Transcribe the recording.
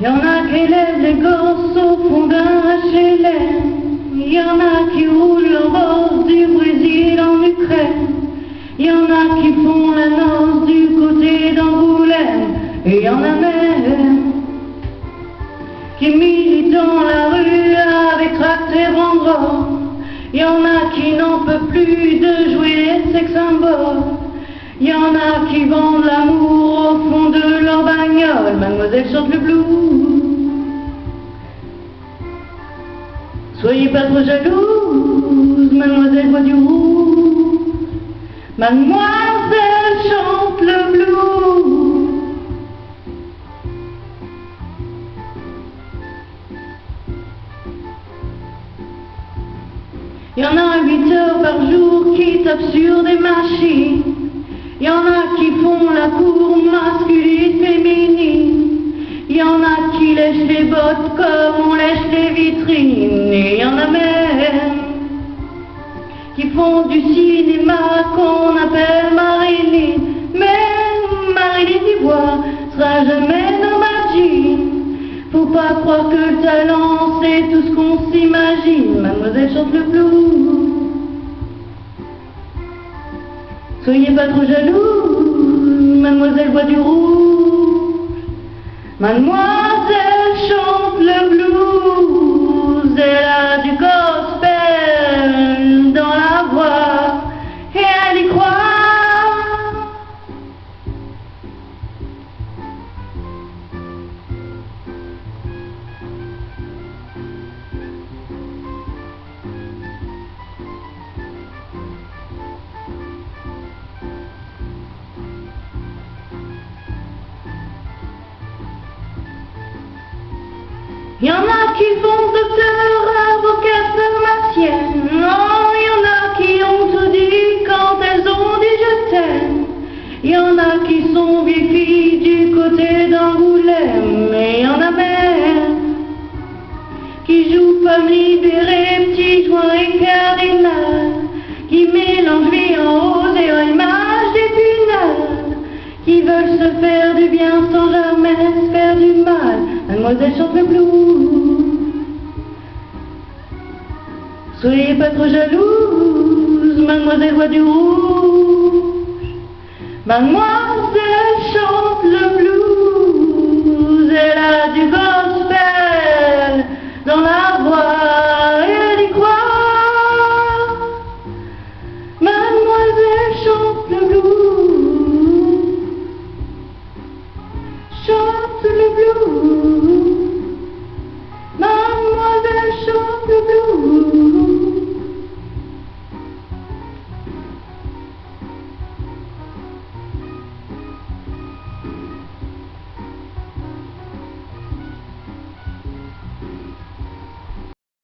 Y en a qui élèvent les gosses au fond d'un HLM. Y en a qui roulent leur bosse du Brésil en Ukraine. Y en a qui font la noce du côté d'Angoulême. Et y en a même qui militent dans la rue avec tracts et banderoles. Y en a qui n'en peuvent plus de jouer les sex symboles. Y en a qui vendent l'amour au fond de leur bagnole. Mademoiselle chante le blues. Soyez pas trop jalouse, mademoiselle boit du rouge. Mademoiselle chante le blues. Y en a 8 heures par jour qui tapent sur des machines. Y en a qui font la cour masculine, féminine. Y en a qui lèchent les bottes comme on lèche les vitrines. Et y en a même qui font du cinéma qu'on appelle Marilyn. Mais Marilyn d'Ivoire sera jamais dans ma jean. Faut pas croire que le talent c'est tout ce qu'on s'imagine. Mademoiselle chante le blues. Soyez pas trop jalouse, mademoiselle boit du rouge. Mademoiselle chante le blues. Elle a du gospel dans la voix et elle y croit. Y en a qui font docteur, avocat, pharmacienne. Non, y en a qui ont tout dit quand elles ont dit je t'aime. Y en a qui sont vieilles du côté d'Angoulême. Et y en a même qui jouent femme libérée, petit joint et cardinal, qui mélangent vie en rose et en image d'épinal, qui veulent se faire du bien sans jamais se faire du mal. Mademoiselle chante le blues. Soyez pas trop jalouse, mademoiselle boit du rouge. Mademoiselle chante le blues. Elle a du gospel dans la voix et elle y croit. Mademoiselle chante le blues.